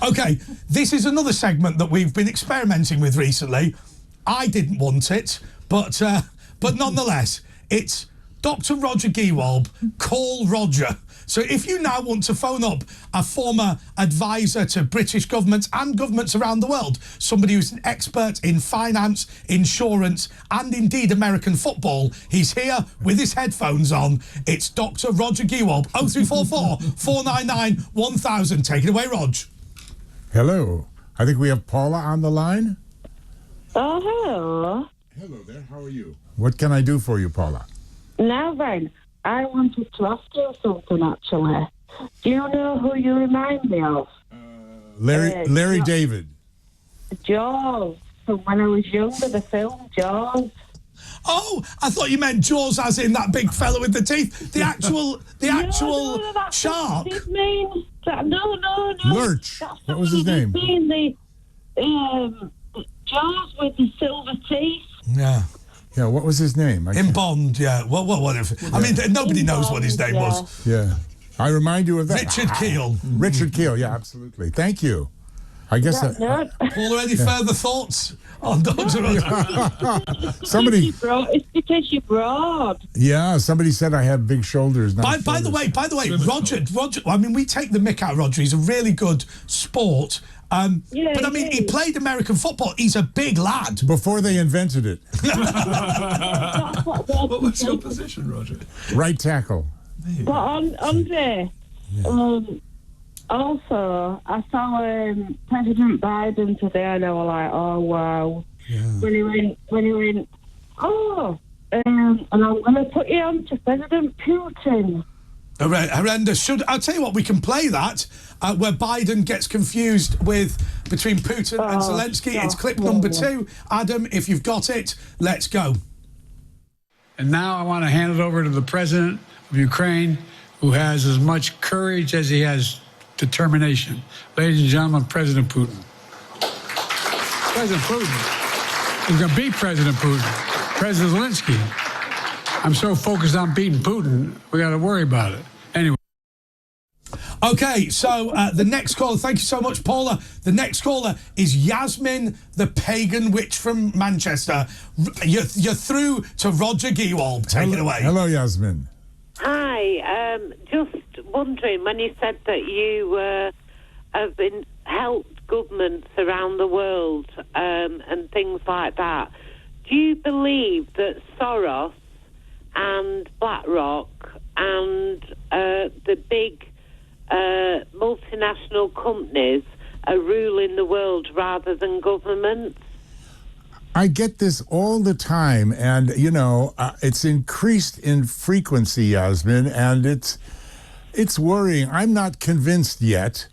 Okay, this is another segment that we've been experimenting with recently. I didn't want it, but nonetheless, it's Dr. Roger Gewolb, Call Roger. So if you now want to phone up a former advisor to British governments and governments around the world, somebody who's an expert in finance, insurance, and indeed American football, he's here with his headphones on. It's Dr. Roger Gewolb, 0344 499 1000. Take it away, Rog. Hello. I think we have Paula on the line. Oh, hello. Hello there. How are you? What can I do for you, Paula? Now then, I wanted to ask you something, actually. Do you know who you remind me of? Larry David. Jaws. From when I was younger, the film Jaws. Oh, I thought you meant Jaws as in that big fella with the teeth. The actual shark. What mean? No. Lurch. What was his name? The Jaws with the silver teeth. Yeah. Yeah, what was his name? In Bond, yeah. Well, whatever. I mean, nobody knows what his name was. Yeah. I remind you of that. Richard Keel. Richard Keel, yeah, absolutely. Thank you. I guess Paul, any further thoughts on Dr. Roger? Somebody. It's because you're broad. Yeah, somebody said I have big shoulders. By the way, Roger, I mean, we take the mick out of Roger. He's a really good sport. But I mean, he played American football. He's a big lad. Before they invented it. What was your position, Roger? Right tackle. But Andre, also, I saw President Biden today, and I was like, oh wow. Yeah. When he went, and I'm going to put you on to President Putin. Horrendous. I'll tell you what, we can play that where Biden gets confused between Putin and Zelensky. It's clip number 2. Adam, if you've got it, let's go. And now I want to hand it over to the president of Ukraine, who has as much courage as he has determination. Ladies and gentlemen, President Putin. President Putin. He's going to beat President Putin. President Zelensky. I'm so focused on beating Putin, we got to worry about it. Anyway. Okay, so the next caller, thank you so much, Paula. The next caller is Yasmin, the pagan witch from Manchester. You're through to Roger Gewolb. Take it away. Hello, Yasmin. Hi, just wondering, when you said that you have helped governments around the world and things like that, do you believe that Soros and BlackRock and the big multinational companies are ruling the world rather than governments? I get this all the time, and, it's increased in frequency, Yasmin, and it's worrying. I'm not convinced yet,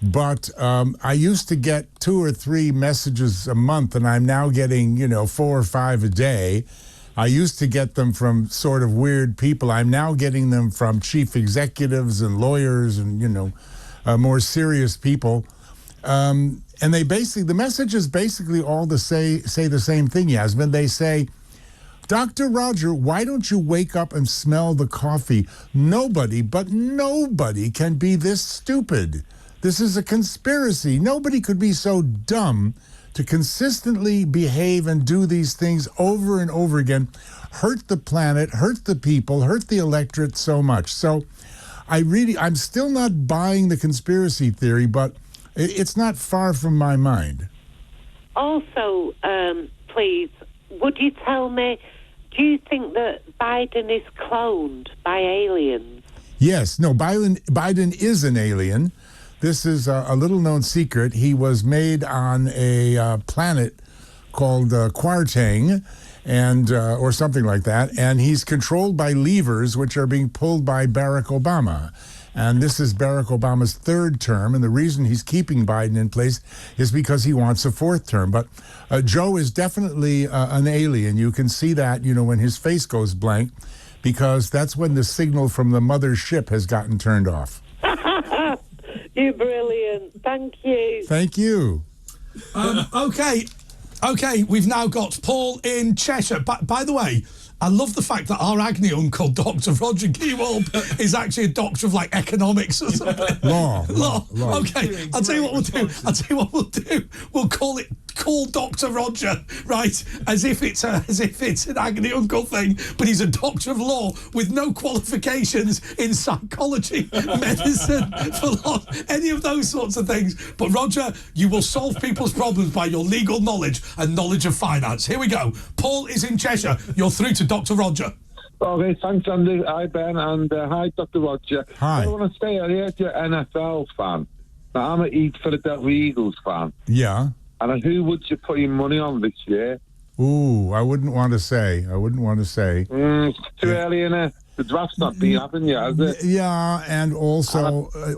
but I used to get 2 or 3 messages a month, and I'm now getting, 4 or 5 a day. I used to get them from sort of weird people. I'm now getting them from chief executives and lawyers and, more serious people. And the messages basically all say the same thing, Yasmin. They say, Dr. Roger, why don't you wake up and smell the coffee? Nobody can be this stupid. This is a conspiracy. Nobody could be so dumb to consistently behave and do these things over and over again, hurt the planet, hurt the people, hurt the electorate so much. So I'm still not buying the conspiracy theory, but it's not far from my mind. Also, please, would you tell me, do you think that Biden is cloned by aliens? Yes. No, Biden is an alien. This is a little-known secret. He was made on a planet called Kwarteng, or something like that, and he's controlled by levers which are being pulled by Barack Obama. And this is Barack Obama's 3rd term, and the reason he's keeping Biden in place is because he wants a 4th term. But Joe is definitely an alien. You can see that, when his face goes blank, because that's when the signal from the mother ship has gotten turned off. You're brilliant. Thank you. Thank you. Okay, we've now got Paul in Cheshire. By the way, I love the fact that our Agni uncle, Dr. Roger Gewolb, is actually a doctor of like economics or something. Law. Okay, I'll tell you what we'll do. We'll call Dr. Roger, right? As if it's an Agni uncle thing, but he's a doctor of law with no qualifications in psychology, medicine, philosophy, any of those sorts of things. But Roger, you will solve people's problems by your legal knowledge and knowledge of finance. Here we go. Paul is in Cheshire. You're through to Dr. Roger. Okay, thanks, Andy. Hi, Ben, and hi, Dr. Roger. Hi. I want to say, I heard you're an NFL fan. Now, I'm a Philadelphia Eagles fan. Yeah. And who would you put your money on this year? Ooh, I wouldn't want to say. It's too early in it. The draft's not been happened yet, has it? Yeah, and also, I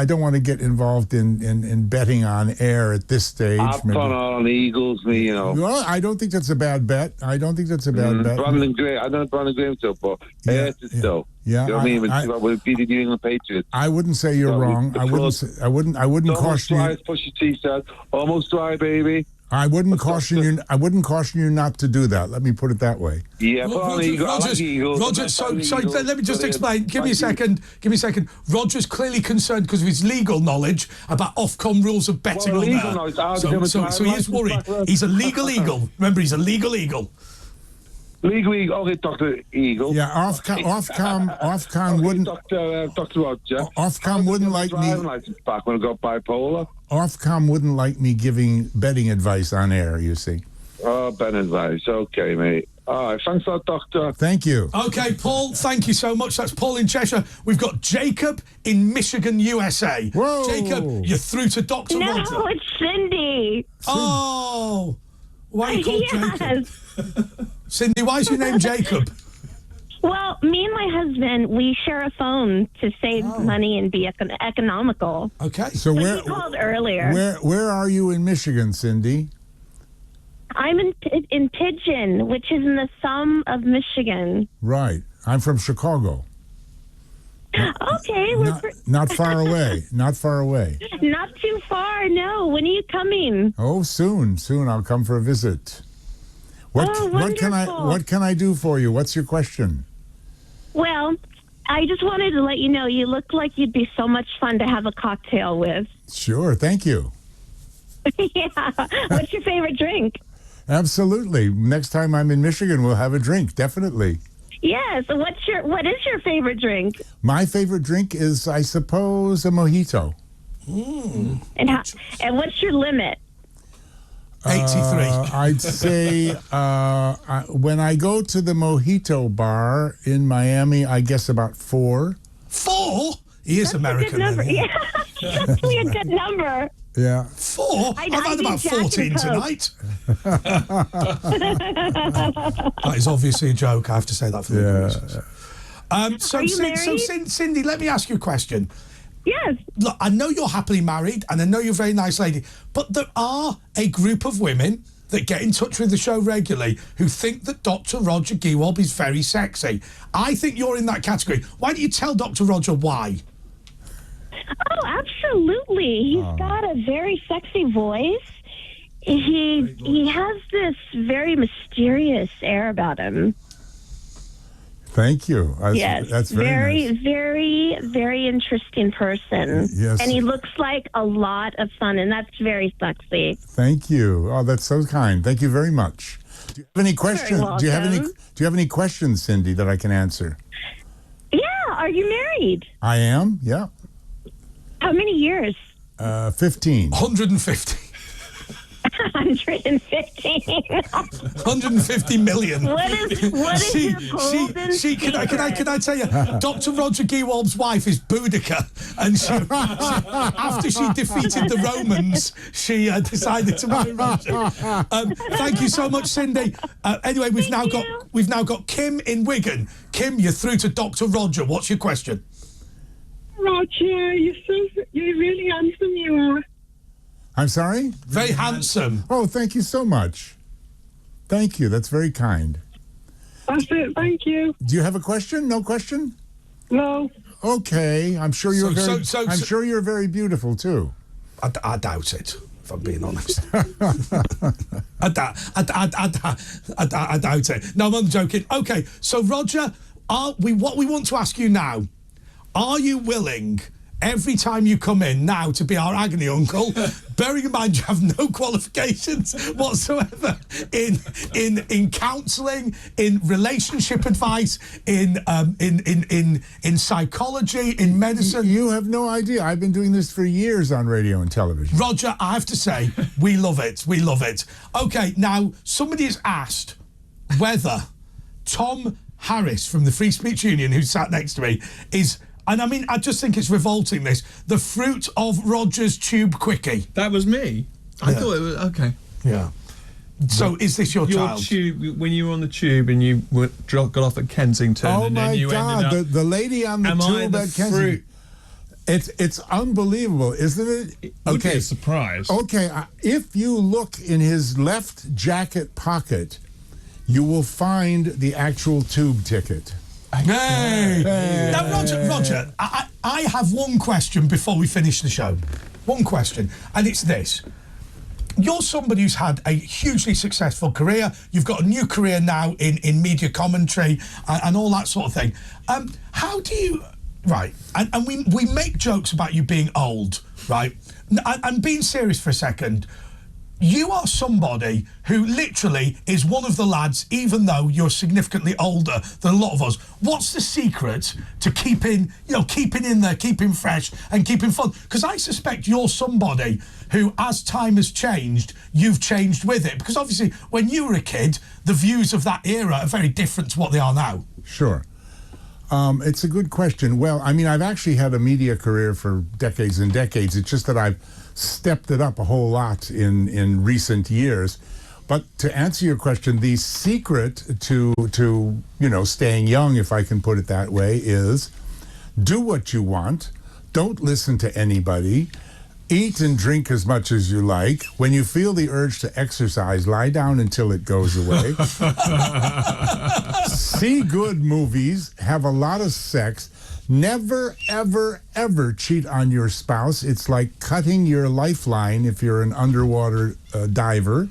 don't want to get involved in betting on air at this stage. I've gone on Eagles, you know. Well, I don't think that's a bad bet. Brandon Graham, I don't know Brandon Graham still, but still. Yeah, you know what I mean? We'll beat the New England Patriots. I wouldn't say you're wrong. I wouldn't caution you. Almost dry, Pusha T said. Almost dry, baby. I wouldn't caution you. I wouldn't caution you not to do that. Let me put it that way. Yeah, Roger. So let me just explain. Give me a second. Roger's clearly concerned because of his legal knowledge about Ofcom rules of betting on that. So he is worried. He's a legal eagle. Remember, he's a legal eagle. Legal Eagle, okay, Dr. Eagle. Yeah, Ofcom wouldn't. Dr. Roger. Ofcom wouldn't like me. License back when I got bipolar. Ofcom wouldn't like me giving betting advice on air, you see. Oh, betting advice. Okay, mate. All right, thanks a lot, Doctor. Thank you. Okay, Paul, thank you so much. That's Paul in Cheshire. We've got Jacob in Michigan, USA. Whoa. Jacob, you're through to Dr. Roger. No, it's Cindy. Oh, why are you called Yes. Jacob? Cindy, why is your name Jacob? Well, me and my husband, we share a phone to save money and be economical. Okay. So He called earlier. Where are you in Michigan, Cindy? I'm in Pigeon, which is in the thumb of Michigan. Right. I'm from Chicago. Okay, Not far away. Not far away. not too far. No, when are you coming? Oh, soon. I'll come for a visit. What can I do for you? What's your question? Well, I just wanted to let you know you look like you'd be so much fun to have a cocktail with. Sure, thank you. Yeah. What's your favorite drink? Absolutely. Next time I'm in Michigan, we'll have a drink, definitely. Yeah, so what is your favorite drink? My favorite drink is, I suppose, a mojito. And what's your limit? 83. I'd say when I go to the mojito bar in Miami, I guess about 4. 4? He is That's American. a good number. Then, Yeah, that's actually a good number. Yeah. 4? I've had do about Jack and 14 Coke. tonight. That is obviously a joke. I have to say that for the reasons. Are you married? Cindy, let me ask you a question. Yes. Look, I know you're happily married, and I know you're a very nice lady, but there are a group of women that get in touch with the show regularly who think that Dr. Roger Gewolb is very sexy. I think you're in that category. Why don't you tell Dr. Roger why? Oh, absolutely. He's got a very sexy voice. He has this very mysterious air about him. Thank you. Yes, That's very nice. very, very interesting person. Yes. And he looks like a lot of fun, and that's very sexy. Thank you. Oh, that's so kind. Thank you very much. Do you have any questions? welcome. Do you have any questions, Cindy, that I can answer? Yeah, are you married? I am. Yeah. How many years? 15. 150. 115. 150 million. What is your golden Can I tell you, Dr. Roger Gewolb's wife is Boudica, and after she defeated the Romans, she decided to marry Roger. Thank you so much, Cindy. Anyway, we've now got Kim in Wigan. Kim, you're through to Dr. Roger. What's your question? Roger, you're really handsome, you are. I'm sorry? Very handsome. Oh, thank you so much. Thank you. That's very kind. That's it, thank you. Do you have a question? No question? No. Okay. I'm sure you're sure you're very beautiful too. I doubt it. if I'm being honest. I doubt it. No, I'm only joking. Okay, so Roger, what we want to ask you now, are you willing every time you come in now to be our agony uncle, bearing in mind you have no qualifications whatsoever in counselling, in relationship advice, in psychology, in medicine? You have no idea. I've been doing this for years on radio and television. Roger, I have to say, we love it. We love it. Okay, now somebody has asked whether Tom Harris from the Free Speech Union, who sat next to me, is... And I mean, I just think it's revolting, this. The fruit of Roger's tube quickie. That was me. I thought it was... Okay. Yeah. So is this your child? Tube, when you were on the tube and you got off at Kensington... Oh, and my then you God. ended up, The lady on the tube at Kensington. Fruit? It's unbelievable, isn't it? It would be a surprise. Okay, if you look in his left jacket pocket, you will find the actual tube ticket. Hey. Now, Roger, I have one question before we finish the show. One question, and it's this. You're somebody who's had a hugely successful career. You've got a new career now in media commentary and all that sort of thing. How do you... Right, and we make jokes about you being old, right? And being serious for a second, you are somebody who literally is one of the lads, even though you're significantly older than a lot of us. What's the secret to keeping in there, keeping fresh and keeping fun? Because I suspect you're somebody who, as time has changed, you've changed with it. Because obviously, when you were a kid, the views of that era are very different to what they are now. Sure. It's a good question. Well, I mean, I've actually had a media career for decades and decades. It's just that I've stepped it up a whole lot in recent years. But to answer your question, the secret to staying young, if I can put it that way, is do what you want. Don't listen to anybody. Eat and drink as much as you like. When you feel the urge to exercise, lie down until it goes away. See good movies. Have a lot of sex. Never, ever, ever cheat on your spouse. It's like cutting your lifeline if you're an underwater diver.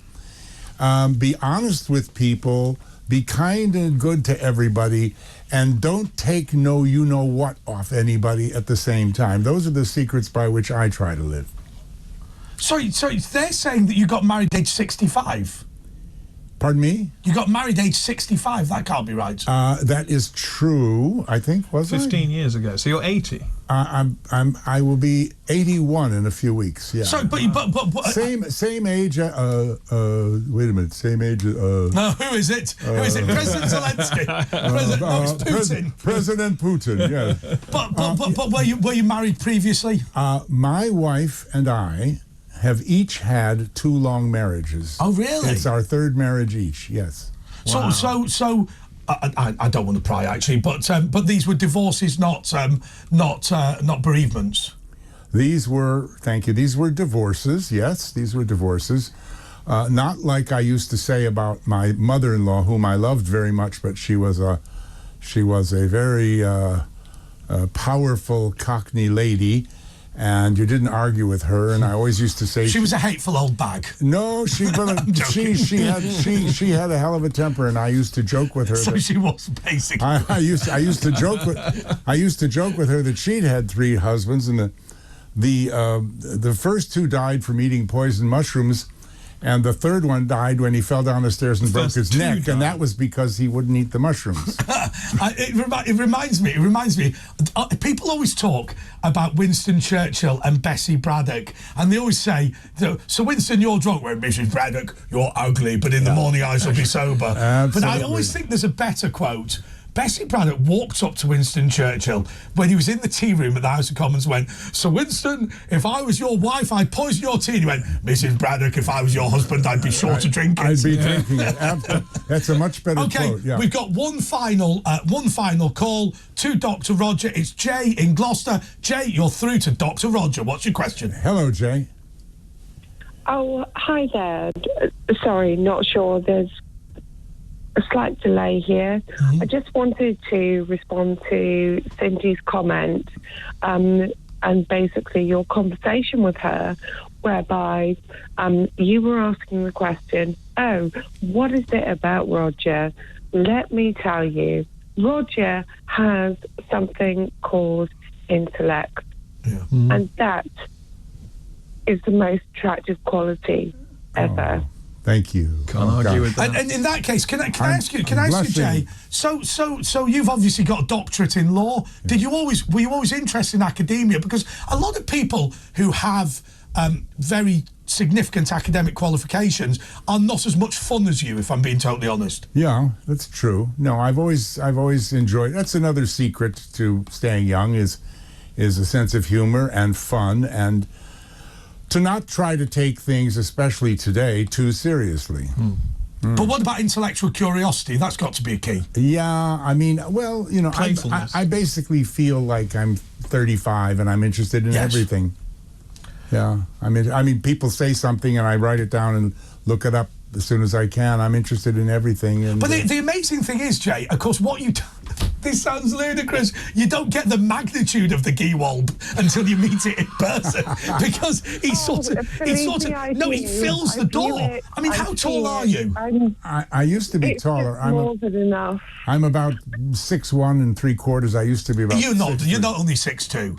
Be honest with people. Be kind and good to everybody. And don't take no you-know-what off anybody at the same time. Those are the secrets by which I try to live. Sorry, they're saying that you got married age 65. Pardon me? You got married age 65. That can't be right. That is true, I think, was it? 15 years ago. So you're 80. I will be 81 in a few weeks. Yeah. So, but same age. Wait a minute. Same age. No, who is it? Who is it? President Zelensky. It's Putin. President Putin. Yeah. But were you married previously? My wife and I have each had 2 long marriages. Oh, really? It's our 3rd marriage each. Yes. Wow. So. I don't want to pry actually, but these were divorces, not bereavements. These were divorces. Yes, these were divorces. Not like I used to say about my mother-in-law, whom I loved very much, but she was a very powerful Cockney lady. And you didn't argue with her, and I always used to say she was a hateful old bag. No, she had a hell of a temper, and I used to joke with her. So she was basically. I used to joke with her that she'd had 3 husbands, and the first 2 died from eating poisoned mushrooms, and the 3rd one died when he fell down the stairs and broke his neck, and that was because he wouldn't eat the mushrooms. It reminds me. People always talk about Winston Churchill and Bessie Braddock, and they always say, "So Winston, you're drunk." Well, Mrs. Braddock, you're ugly, but in the morning I shall be sober. Absolutely. But I always think there's a better quote. Bessie Braddock walked up to Winston Churchill when he was in the tea room at the House of Commons, went, "So Winston, if I was your wife, I'd poison your tea." And he went, "Mrs. Braddock, if I was your husband, I'd be sure to drink it." I'd be drinking it. That's a much better quote. Okay, we've got one final call to Dr. Roger. It's Jay in Gloucester. Jay, you're through to Dr. Roger. What's your question? Hello, Jay. Oh, hi there. Sorry, not sure. There's a slight delay here. I just wanted to respond to Cindy's comment and basically your conversation with her whereby you were asking the question, oh, what is it about Roger? Let me tell you, Roger has something called intellect. Yeah. And that is the most attractive quality ever. Oh, thank you. Can't argue with that. And in that case, can I ask you, Jay? blushing. So you've obviously got a doctorate in law. Were you always interested in academia? Because a lot of people who have very significant academic qualifications are not as much fun as you, if I'm being totally honest. Yeah, that's true. No, I've always enjoyed. That's another secret to staying young is a sense of humor and fun, and to not try to take things, especially today, too seriously. But what about intellectual curiosity? That's got to be a key. Yeah, I mean, well, you know, Playfulness. I basically feel like I'm 35 and I'm interested in Yes. everything. Yeah, I mean, people say something and I write it down and look it up as soon as I can. I'm interested in everything. And, But the amazing thing is, Jay, of course, this sounds ludicrous. You don't get the magnitude of the Gewolb until you meet it in person, because he fills the door. I mean, how tall are you? I used to be It's taller. just more than enough. I'm about 6'1" and 3/4. I used to be about. You're not 6'3". only 6'2".